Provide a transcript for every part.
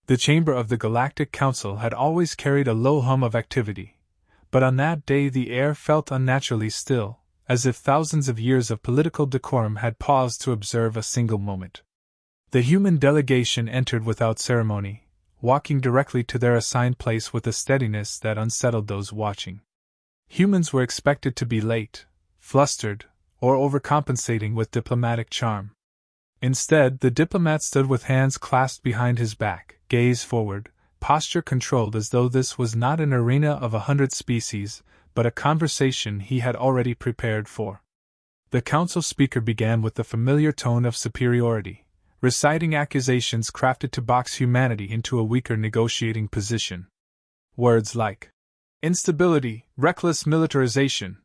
The chamber of the Galactic Council had always carried a low hum of activity, but on that day the air felt unnaturally still, as if thousands of years of political decorum had paused to observe a single moment. The human delegation entered without ceremony, walking directly to their assigned place with a steadiness that unsettled those watching. Humans were expected to be late, flustered, or overcompensating with diplomatic charm. Instead, the diplomat stood with hands clasped behind his back, gaze forward, posture controlled as though this was not an arena of 100 species, but a conversation he had already prepared for. The council speaker began with the familiar tone of superiority, reciting accusations crafted to box humanity into a weaker negotiating position. Words like instability, reckless militarization,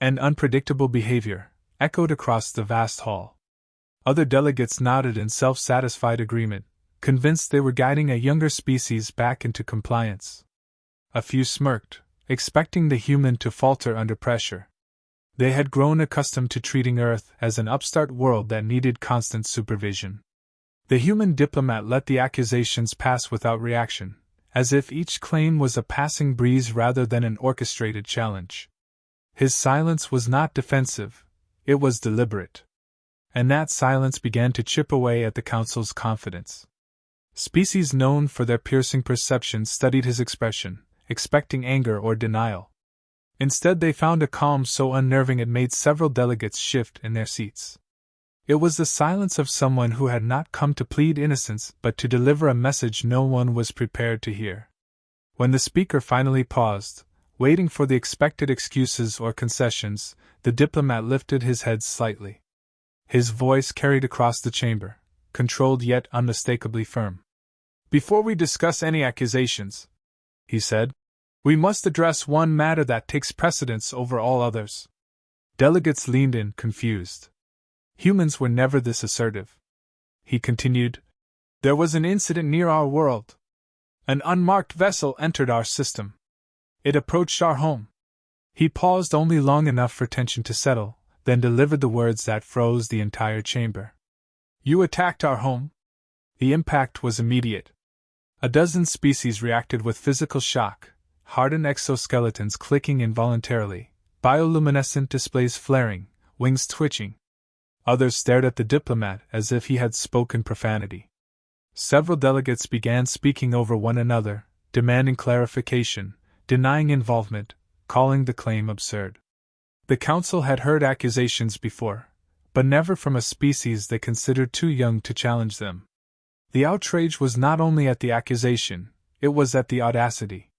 and unpredictable behavior echoed across the vast hall. Other delegates nodded in self-satisfied agreement, convinced they were guiding a younger species back into compliance. A few smirked, expecting the human to falter under pressure. They had grown accustomed to treating Earth as an upstart world that needed constant supervision. The human diplomat let the accusations pass without reaction, as if each claim was a passing breeze rather than an orchestrated challenge. His silence was not defensive, it was deliberate. And that silence began to chip away at the council's confidence. Species known for their piercing perception studied his expression, expecting anger or denial. Instead, they found a calm so unnerving it made several delegates shift in their seats. It was the silence of someone who had not come to plead innocence but to deliver a message no one was prepared to hear. When the speaker finally paused, waiting for the expected excuses or concessions, the diplomat lifted his head slightly. His voice carried across the chamber, controlled yet unmistakably firm. "Before we discuss any accusations," he said, "we must address one matter that takes precedence over all others." Delegates leaned in, confused. Humans were never this assertive. He continued, "There was an incident near our world. An unmarked vessel entered our system. It approached our home." He paused only long enough for tension to settle, then delivered the words that froze the entire chamber. "You attacked our home?" The impact was immediate. A dozen species reacted with physical shock, hardened exoskeletons clicking involuntarily, bioluminescent displays flaring, wings twitching. Others stared at the diplomat as if he had spoken profanity. Several delegates began speaking over one another, demanding clarification, denying involvement, calling the claim absurd. The council had heard accusations before, but never from a species they considered too young to challenge them. The outrage was not only at the accusation, it was at the audacity.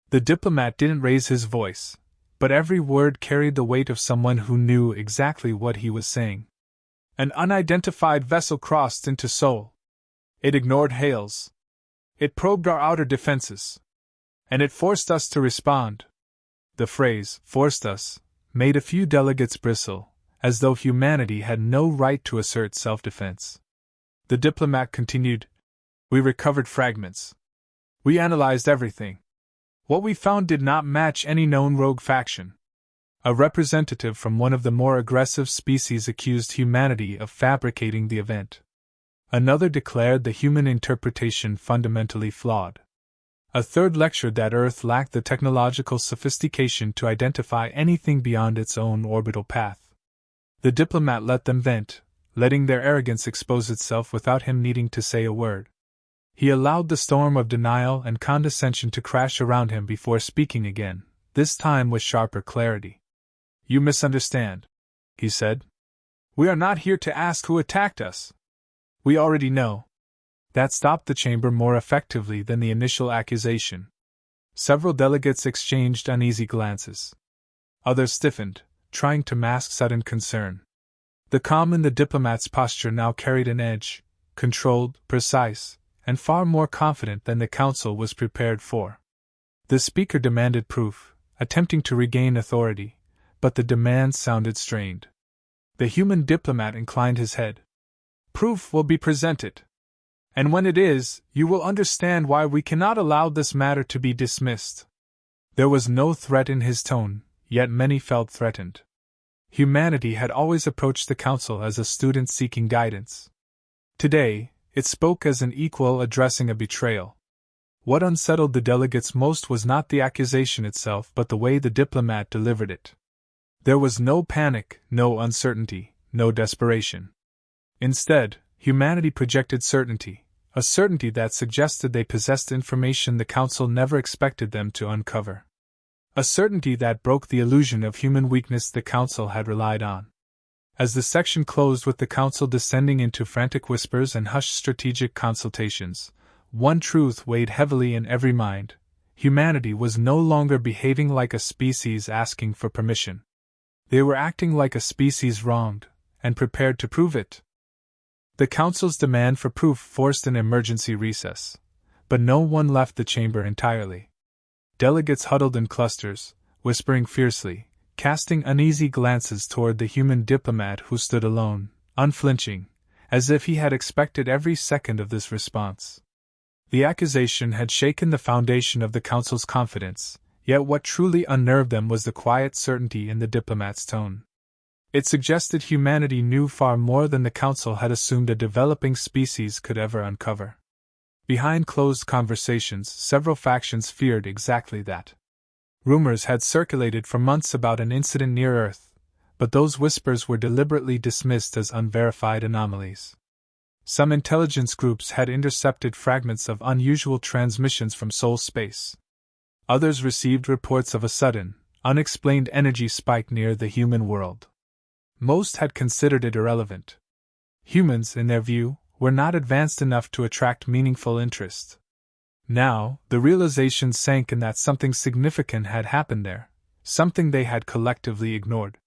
The diplomat didn't raise his voice, but every word carried the weight of someone who knew exactly what he was saying. "An unidentified vessel crossed into Sol. It ignored hails. It probed our outer defenses. And it forced us to respond." The phrase, "forced us," made a few delegates bristle, as though humanity had no right to assert self-defense. The diplomat continued, "We recovered fragments. We analyzed everything. What we found did not match any known rogue faction." A representative from one of the more aggressive species accused humanity of fabricating the event. Another declared the human interpretation fundamentally flawed. A third lectured that Earth lacked the technological sophistication to identify anything beyond its own orbital path. The diplomat let them vent, letting their arrogance expose itself without him needing to say a word. He allowed the storm of denial and condescension to crash around him before speaking again, this time with sharper clarity. "You misunderstand," he said. "We are not here to ask who attacked us. We already know." That stopped the chamber more effectively than the initial accusation. Several delegates exchanged uneasy glances. Others stiffened, trying to mask sudden concern. The calm in the diplomat's posture now carried an edge, controlled, precise, and far more confident than the council was prepared for. The speaker demanded proof, attempting to regain authority, but the demand sounded strained. The human diplomat inclined his head. "Proof will be presented. And when it is, you will understand why we cannot allow this matter to be dismissed." There was no threat in his tone, yet many felt threatened. Humanity had always approached the council as a student seeking guidance. Today, It spoke as an equal addressing a betrayal. What unsettled the delegates most was not the accusation itself but the way the diplomat delivered it. There was no panic, no uncertainty, no desperation. Instead, humanity projected certainty, a certainty that suggested they possessed information the Council never expected them to uncover. A certainty that broke the illusion of human weakness the Council had relied on. As the section closed with the Council descending into frantic whispers and hushed strategic consultations, one truth weighed heavily in every mind: humanity was no longer behaving like a species asking for permission. They were acting like a species wronged, and prepared to prove it. The Council's demand for proof forced an emergency recess, but no one left the chamber entirely. Delegates huddled in clusters, whispering fiercely, casting uneasy glances toward the human diplomat who stood alone, unflinching, as if he had expected every second of this response. The accusation had shaken the foundation of the Council's confidence, yet what truly unnerved them was the quiet certainty in the diplomat's tone. It suggested humanity knew far more than the Council had assumed a developing species could ever uncover. Behind closed conversations, several factions feared exactly that. Rumors had circulated for months about an incident near Earth, but those whispers were deliberately dismissed as unverified anomalies. Some intelligence groups had intercepted fragments of unusual transmissions from Sol space. Others received reports of a sudden, unexplained energy spike near the human world. Most had considered it irrelevant. Humans, in their view, were not advanced enough to attract meaningful interest. Now, the realization sank in that something significant had happened there, something they had collectively ignored.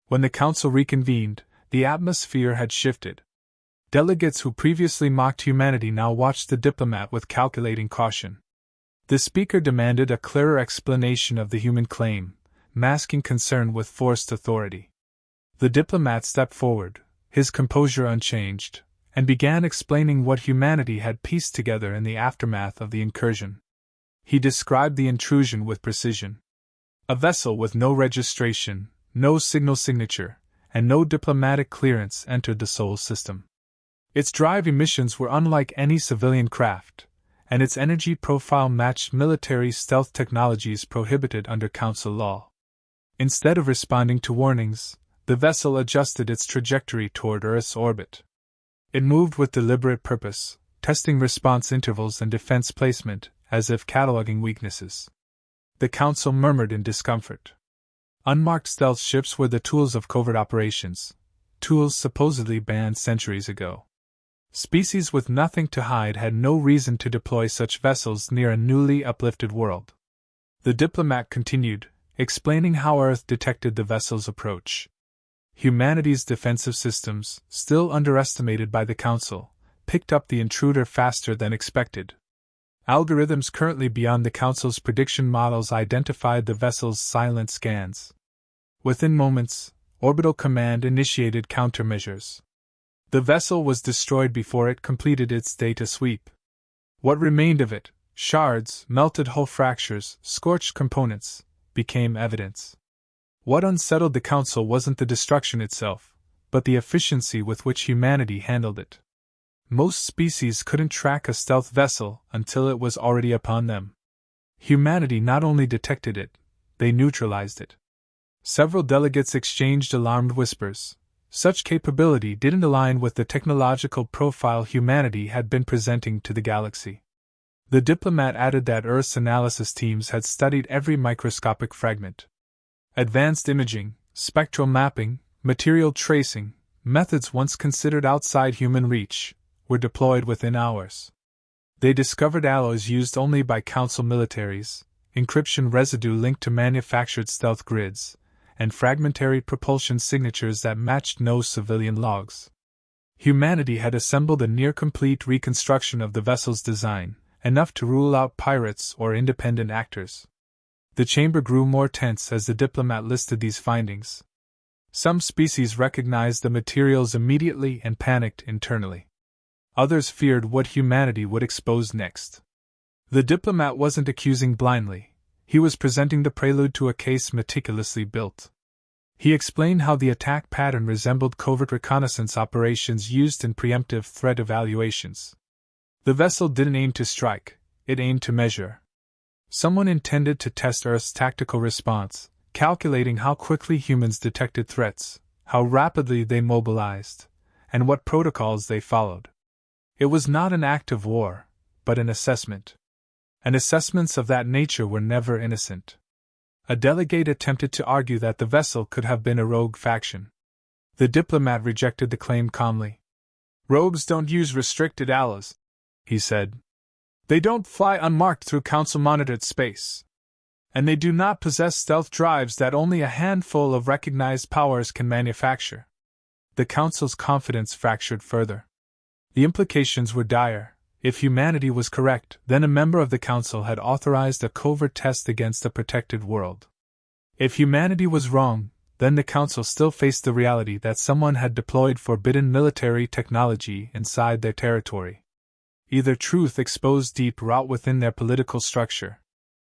When the Council reconvened, the atmosphere had shifted. Delegates who previously mocked humanity now watched the diplomat with calculating caution. The speaker demanded a clearer explanation of the human claim, masking concern with forced authority. The diplomat stepped forward, his composure unchanged, and began explaining what humanity had pieced together in the aftermath of the incursion. He described the intrusion with precision. A vessel with no registration, no signal signature, and no diplomatic clearance entered the Sol system. Its drive emissions were unlike any civilian craft, and its energy profile matched military stealth technologies prohibited under Council law. Instead of responding to warnings, the vessel adjusted its trajectory toward Earth's orbit. It moved with deliberate purpose, testing response intervals and defense placement, as if cataloging weaknesses. The Council murmured in discomfort. Unmarked stealth ships were the tools of covert operations, tools supposedly banned centuries ago. Species with nothing to hide had no reason to deploy such vessels near a newly uplifted world. The diplomat continued, explaining how Earth detected the vessel's approach. Humanity's defensive systems, still underestimated by the Council, picked up the intruder faster than expected. Algorithms currently beyond the Council's prediction models identified the vessel's silent scans. Within moments, Orbital Command initiated countermeasures. The vessel was destroyed before it completed its data sweep. What remained of it, shards, melted hull fractures, scorched components, became evidence. What unsettled the Council wasn't the destruction itself, but the efficiency with which humanity handled it. Most species couldn't track a stealth vessel until it was already upon them. Humanity not only detected it, they neutralized it. Several delegates exchanged alarmed whispers. Such capability didn't align with the technological profile humanity had been presenting to the galaxy. The diplomat added that Earth's analysis teams had studied every microscopic fragment. Advanced imaging, spectral mapping, material tracing, methods once considered outside human reach, were deployed within hours. They discovered alloys used only by Council militaries, encryption residue linked to manufactured stealth grids, and fragmentary propulsion signatures that matched no civilian logs. Humanity had assembled a near-complete reconstruction of the vessel's design, enough to rule out pirates or independent actors. The chamber grew more tense as the diplomat listed these findings. Some species recognized the materials immediately and panicked internally. Others feared what humanity would expose next. The diplomat wasn't accusing blindly, he was presenting the prelude to a case meticulously built. He explained how the attack pattern resembled covert reconnaissance operations used in preemptive threat evaluations. The vessel didn't aim to strike, it aimed to measure. Someone intended to test Earth's tactical response, calculating how quickly humans detected threats, how rapidly they mobilized, and what protocols they followed. It was not an act of war, but an assessment. And assessments of that nature were never innocent. A delegate attempted to argue that the vessel could have been a rogue faction. The diplomat rejected the claim calmly. Rogues don't use restricted alloys, he said. They don't fly unmarked through council-monitored space. And they do not possess stealth drives that only a handful of recognized powers can manufacture. The council's confidence fractured further. The implications were dire. If humanity was correct, then a member of the council had authorized a covert test against a protected world. If humanity was wrong, then the council still faced the reality that someone had deployed forbidden military technology inside their territory. Either truth exposed deep rot within their political structure.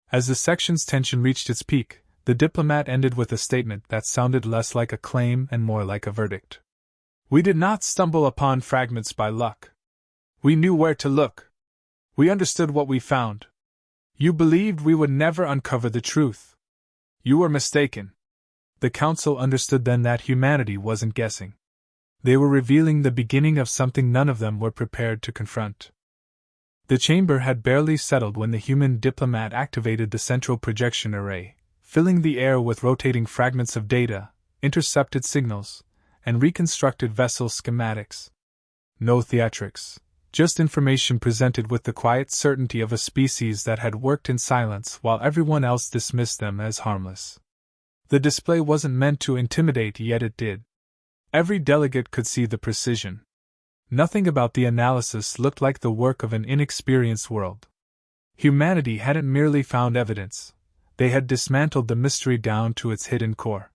As the section's tension reached its peak, the diplomat ended with a statement that sounded less like a claim and more like a verdict. We did not stumble upon fragments by luck. We knew where to look. We understood what we found. You believed we would never uncover the truth. You were mistaken. The council understood then that humanity wasn't guessing. They were revealing the beginning of something none of them were prepared to confront. The chamber had barely settled when the human diplomat activated the central projection array, filling the air with rotating fragments of data, intercepted signals, and reconstructed vessel schematics. No theatrics, just information presented with the quiet certainty of a species that had worked in silence while everyone else dismissed them as harmless. The display wasn't meant to intimidate, yet it did. Every delegate could see the precision. Nothing about the analysis looked like the work of an inexperienced world. Humanity hadn't merely found evidence, they had dismantled the mystery down to its hidden core.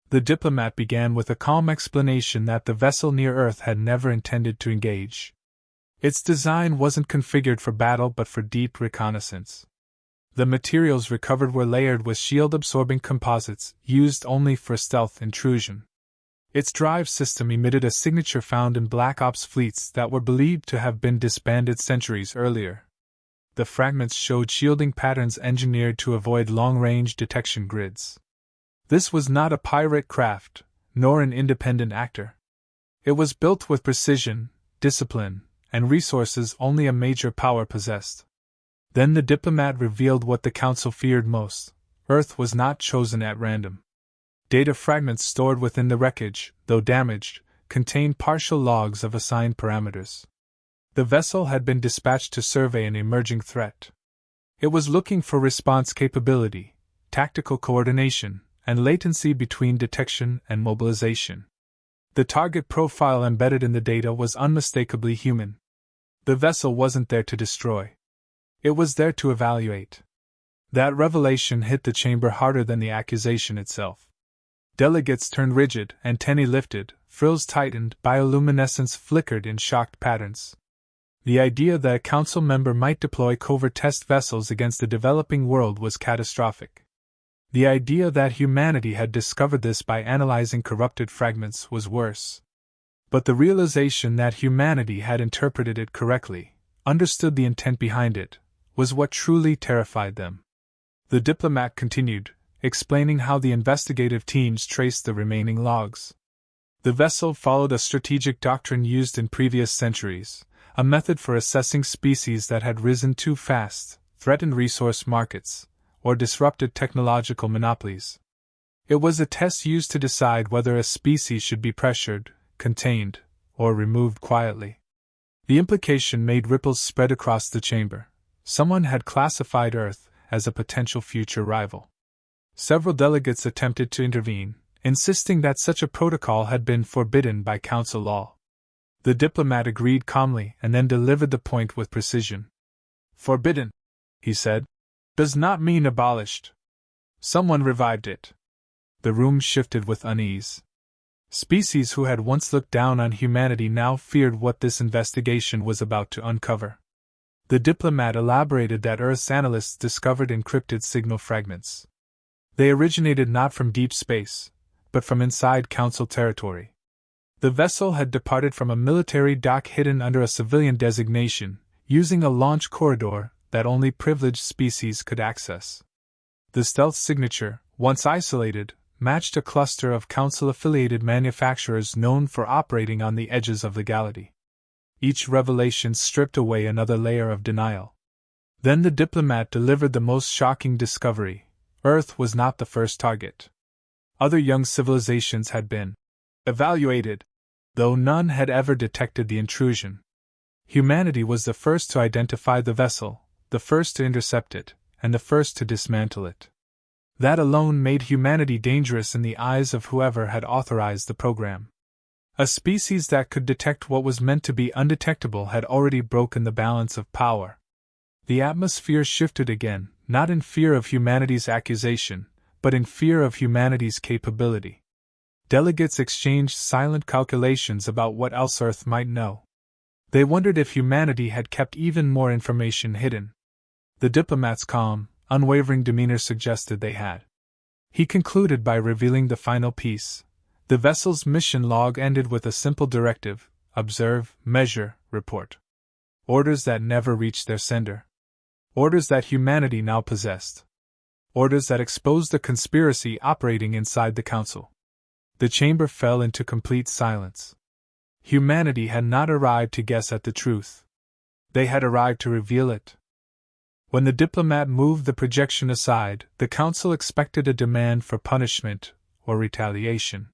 The diplomat began with a calm explanation that the vessel near Earth had never intended to engage. Its design wasn't configured for battle but for deep reconnaissance. The materials recovered were layered with shield-absorbing composites, used only for stealth intrusion. Its drive system emitted a signature found in Black Ops fleets that were believed to have been disbanded centuries earlier. The fragments showed shielding patterns engineered to avoid long-range detection grids. This was not a pirate craft, nor an independent actor. It was built with precision, discipline, and resources only a major power possessed. Then the diplomat revealed what the council feared most: Earth was not chosen at random. Data fragments stored within the wreckage, though damaged, contained partial logs of assigned parameters. The vessel had been dispatched to survey an emerging threat. It was looking for response capability, tactical coordination, and latency between detection and mobilization. The target profile embedded in the data was unmistakably human. The vessel wasn't there to destroy. It was there to evaluate. That revelation hit the chamber harder than the accusation itself. Delegates turned rigid, antennae lifted, frills tightened, bioluminescence flickered in shocked patterns. The idea that a council member might deploy covert test vessels against the developing world was catastrophic. The idea that humanity had discovered this by analyzing corrupted fragments was worse. But the realization that humanity had interpreted it correctly, understood the intent behind it, was what truly terrified them. The diplomat continued, explaining how the investigative teams traced the remaining logs. The vessel followed a strategic doctrine used in previous centuries, a method for assessing species that had risen too fast, threatened resource markets, or disrupted technological monopolies. It was a test used to decide whether a species should be pressured, contained, or removed quietly. The implication made ripples spread across the chamber. Someone had classified Earth as a potential future rival. Several delegates attempted to intervene, insisting that such a protocol had been forbidden by council law. The diplomat agreed calmly and then delivered the point with precision. Forbidden, he said, does not mean abolished. Someone revived it. The room shifted with unease. Species who had once looked down on humanity now feared what this investigation was about to uncover. The diplomat elaborated that Earth's analysts discovered encrypted signal fragments. They originated not from deep space, but from inside Council territory. The vessel had departed from a military dock hidden under a civilian designation, using a launch corridor that only privileged species could access. The stealth signature, once isolated, matched a cluster of Council-affiliated manufacturers known for operating on the edges of legality. Each revelation stripped away another layer of denial. Then the Diplomat delivered the most shocking discovery: Earth was not the first target. Other young civilizations had been evaluated, though none had ever detected the intrusion. Humanity was the first to identify the vessel, the first to intercept it, and the first to dismantle it. That alone made humanity dangerous in the eyes of whoever had authorized the program. A species that could detect what was meant to be undetectable had already broken the balance of power. The atmosphere shifted again, not in fear of humanity's accusation, but in fear of humanity's capability. Delegates exchanged silent calculations about what else Earth might know. They wondered if humanity had kept even more information hidden. The Diplomat's calm, unwavering demeanor suggested they had. He concluded by revealing the final piece. The vessel's mission log ended with a simple directive: observe, measure, report. Orders that never reached their sender. Orders that humanity now possessed. Orders that exposed the conspiracy operating inside the Council. The chamber fell into complete silence. Humanity had not arrived to guess at the truth. They had arrived to reveal it. When the Diplomat moved the projection aside, the Council expected a demand for punishment or retaliation.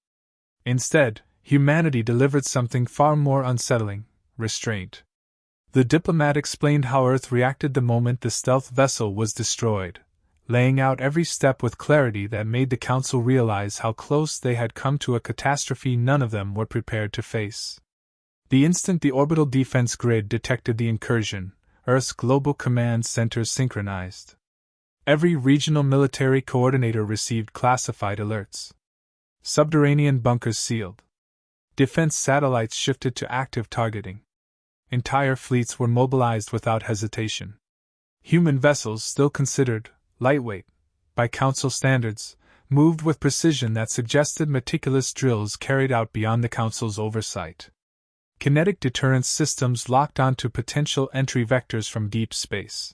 Instead, humanity delivered something far more unsettling: restraint. The Diplomat explained how Earth reacted the moment the stealth vessel was destroyed, laying out every step with clarity that made the Council realize how close they had come to a catastrophe none of them were prepared to face. The instant the orbital defense grid detected the incursion, Earth's global command centers synchronized. Every regional military coordinator received classified alerts. Subterranean bunkers sealed. Defense satellites shifted to active targeting. Entire fleets were mobilized without hesitation. Human vessels, still considered lightweight by Council standards, moved with precision that suggested meticulous drills carried out beyond the Council's oversight. Kinetic deterrence systems locked onto potential entry vectors from deep space.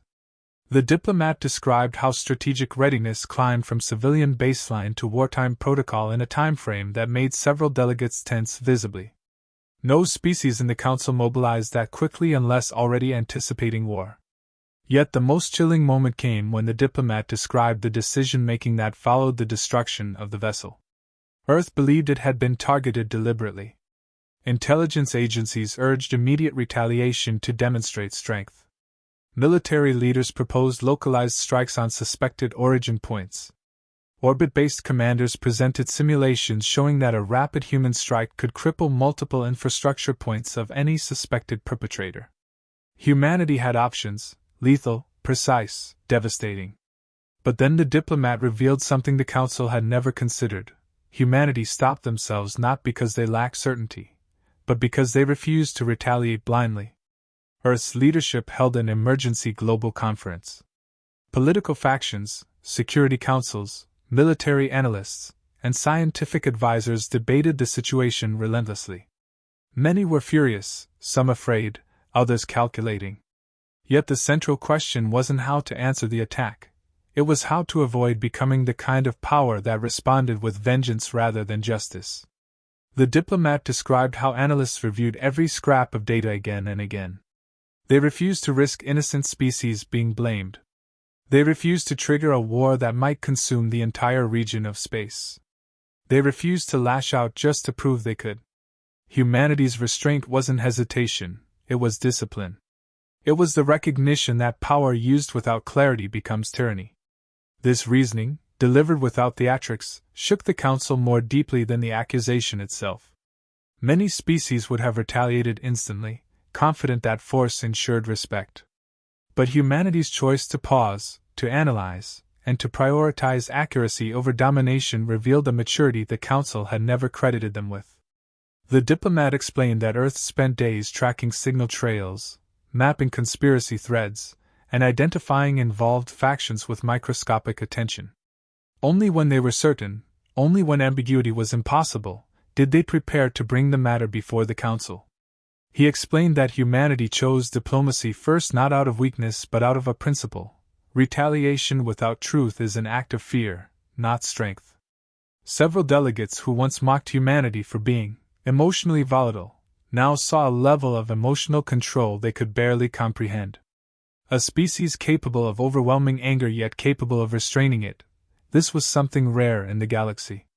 The Diplomat described how strategic readiness climbed from civilian baseline to wartime protocol in a timeframe that made several delegates tense visibly. No species in the Council mobilized that quickly unless already anticipating war. Yet the most chilling moment came when the Diplomat described the decision-making that followed the destruction of the vessel. Earth believed it had been targeted deliberately. Intelligence agencies urged immediate retaliation to demonstrate strength. Military leaders proposed localized strikes on suspected origin points. Orbit-based commanders presented simulations showing that a rapid human strike could cripple multiple infrastructure points of any suspected perpetrator. Humanity had options: lethal, precise, devastating. But then the Diplomat revealed something the Council had never considered. Humanity stopped themselves not because they lacked certainty, but because they refused to retaliate blindly. Earth's leadership held an emergency global conference. Political factions, security councils, military analysts, and scientific advisors debated the situation relentlessly. Many were furious, some afraid, others calculating. Yet the central question wasn't how to answer the attack. It was how to avoid becoming the kind of power that responded with vengeance rather than justice. The Diplomat described how analysts reviewed every scrap of data again and again. They refused to risk innocent species being blamed. They refused to trigger a war that might consume the entire region of space. They refused to lash out just to prove they could. Humanity's restraint wasn't hesitation, it was discipline. It was the recognition that power used without clarity becomes tyranny. This reasoning, delivered without theatrics, shook the Council more deeply than the accusation itself. Many species would have retaliated instantly, confident that force ensured respect. But humanity's choice to pause, to analyze, and to prioritize accuracy over domination revealed a maturity the Council had never credited them with. The Diplomat explained that Earth spent days tracking signal trails, mapping conspiracy threads, and identifying involved factions with microscopic attention. Only when they were certain, Only when ambiguity was impossible did they prepare to bring the matter before the council. He explained that humanity chose diplomacy first not out of weakness but out of a principle. Retaliation without truth is an act of fear, not strength. Several delegates who once mocked humanity for being emotionally volatile now saw a level of emotional control they could barely comprehend. A species capable of overwhelming anger yet capable of restraining it. This was something rare in the galaxy.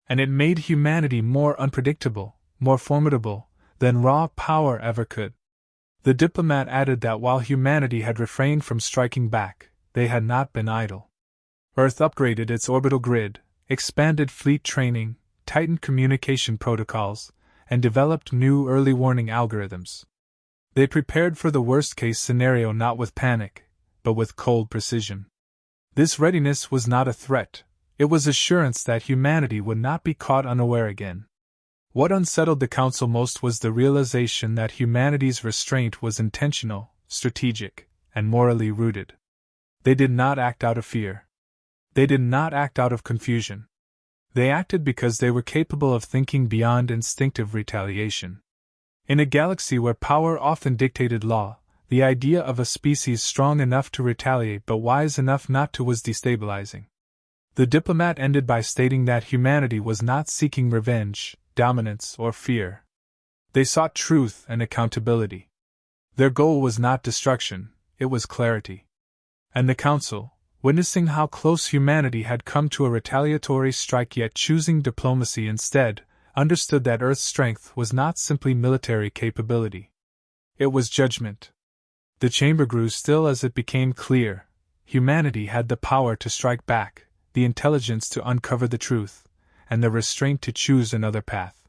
And it made humanity more unpredictable, more formidable, than raw power ever could. The diplomat added that while humanity had refrained from striking back, they had not been idle. Earth upgraded its orbital grid, expanded fleet training, tightened communication protocols, and developed new early warning algorithms. They prepared for the worst-case scenario not with panic, but with cold precision. This readiness was not a threat, it was assurance that humanity would not be caught unaware again. What unsettled the council most was the realization that humanity's restraint was intentional, strategic, and morally rooted. They did not act out of fear. They did not act out of confusion. They acted because they were capable of thinking beyond instinctive retaliation. In a galaxy where power often dictated law, the idea of a species strong enough to retaliate but wise enough not to was destabilizing. The diplomat ended by stating that humanity was not seeking revenge, dominance, or fear. They sought truth and accountability. Their goal was not destruction, it was clarity. And the council, witnessing how close humanity had come to a retaliatory strike yet choosing diplomacy instead, understood that Earth's strength was not simply military capability. It was judgment. The chamber grew still as it became clear. Humanity had the power to strike back, the intelligence to uncover the truth, and the restraint to choose another path.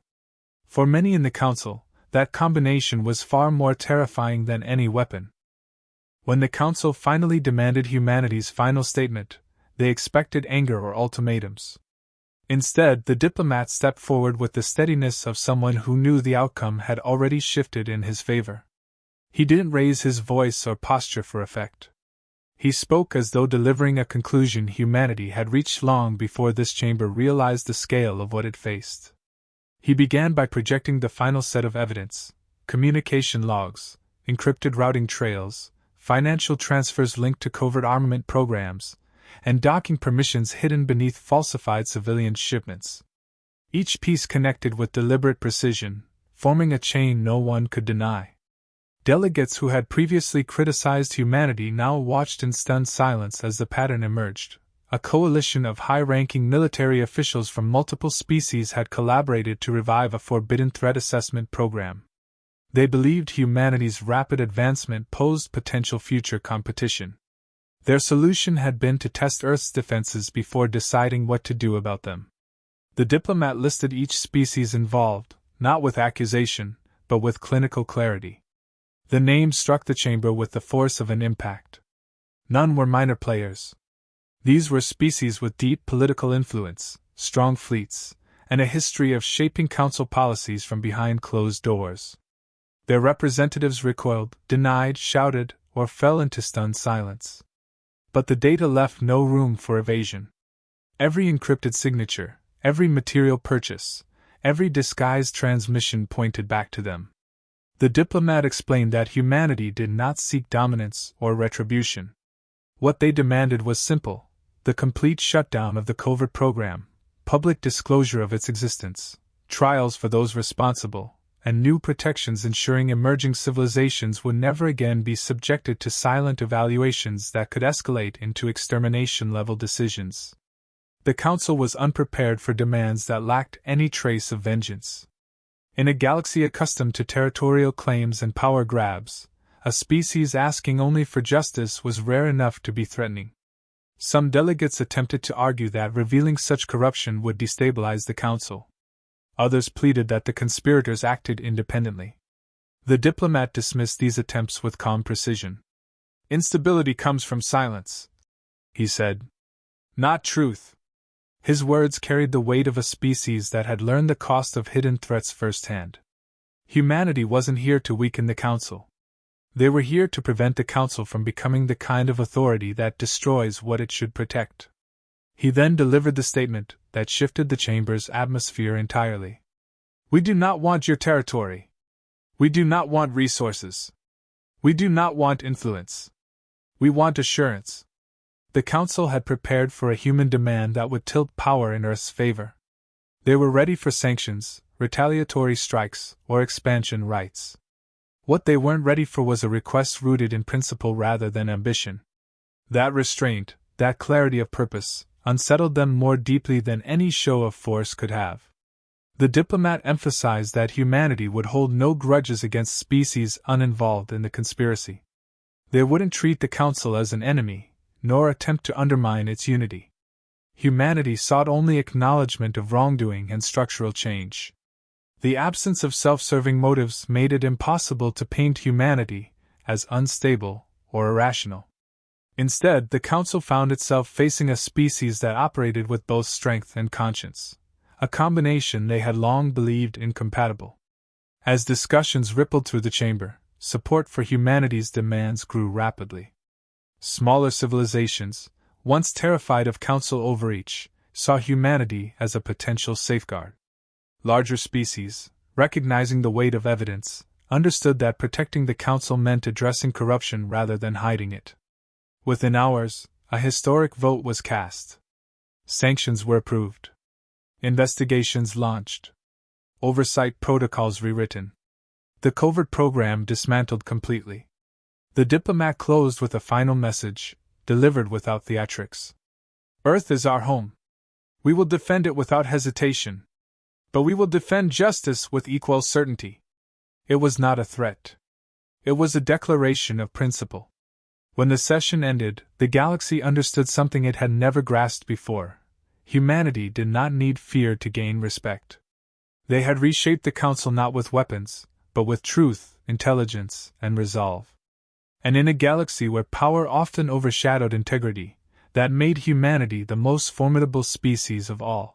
For many in the council, that combination was far more terrifying than any weapon. When the council finally demanded humanity's final statement, they expected anger or ultimatums. Instead, the diplomat stepped forward with the steadiness of someone who knew the outcome had already shifted in his favor. He didn't raise his voice or posture for effect. He spoke as though delivering a conclusion humanity had reached long before this chamber realized the scale of what it faced. He began by projecting the final set of evidence: communication logs, encrypted routing trails, financial transfers linked to covert armament programs, and docking permissions hidden beneath falsified civilian shipments. Each piece connected with deliberate precision, forming a chain no one could deny. Delegates who had previously criticized humanity now watched in stunned silence as the pattern emerged. A coalition of high-ranking military officials from multiple species had collaborated to revive a forbidden threat assessment program. They believed humanity's rapid advancement posed potential future competition. Their solution had been to test Earth's defenses before deciding what to do about them. The diplomat listed each species involved, not with accusation, but with clinical clarity. The names struck the chamber with the force of an impact. None were minor players. These were species with deep political influence, strong fleets, and a history of shaping council policies from behind closed doors. Their representatives recoiled, denied, shouted, or fell into stunned silence. But the data left no room for evasion. Every encrypted signature, every material purchase, every disguised transmission pointed back to them. The diplomat explained that humanity did not seek dominance or retribution. What they demanded was simple: the complete shutdown of the covert program, public disclosure of its existence, trials for those responsible, and new protections ensuring emerging civilizations would never again be subjected to silent evaluations that could escalate into extermination-level decisions. The Council was unprepared for demands that lacked any trace of vengeance. In a galaxy accustomed to territorial claims and power grabs, a species asking only for justice was rare enough to be threatening. Some delegates attempted to argue that revealing such corruption would destabilize the Council. Others pleaded that the conspirators acted independently. The diplomat dismissed these attempts with calm precision. "Instability comes from silence," he said. "Not truth." His words carried the weight of a species that had learned the cost of hidden threats firsthand. Humanity wasn't here to weaken the Council. They were here to prevent the Council from becoming the kind of authority that destroys what it should protect. He then delivered the statement that shifted the chamber's atmosphere entirely. We do not want your territory. We do not want resources. We do not want influence. We want assurance. The Council had prepared for a human demand that would tilt power in Earth's favor. They were ready for sanctions, retaliatory strikes, or expansion rights. What they weren't ready for was a request rooted in principle rather than ambition. That restraint, that clarity of purpose, unsettled them more deeply than any show of force could have. The Diplomat emphasized that humanity would hold no grudges against species uninvolved in the conspiracy. They wouldn't treat the Council as an enemy, nor attempt to undermine its unity. Humanity sought only acknowledgement of wrongdoing and structural change. The absence of self-serving motives made it impossible to paint humanity as unstable or irrational. Instead, the Council found itself facing a species that operated with both strength and conscience, a combination they had long believed incompatible. As discussions rippled through the chamber, support for humanity's demands grew rapidly. Smaller civilizations, once terrified of Council overreach, saw humanity as a potential safeguard. Larger species, recognizing the weight of evidence, understood that protecting the Council meant addressing corruption rather than hiding it. Within hours, a historic vote was cast. Sanctions were approved. Investigations launched. Oversight protocols rewritten. The covert program dismantled completely. The Diplomat closed with a final message, delivered without theatrics. Earth is our home. We will defend it without hesitation. But we will defend justice with equal certainty. It was not a threat. It was a declaration of principle. When the session ended, the galaxy understood something it had never grasped before. Humanity did not need fear to gain respect. They had reshaped the Council not with weapons, but with truth, intelligence, and resolve. And in a galaxy where power often overshadowed integrity, that made humanity the most formidable species of all.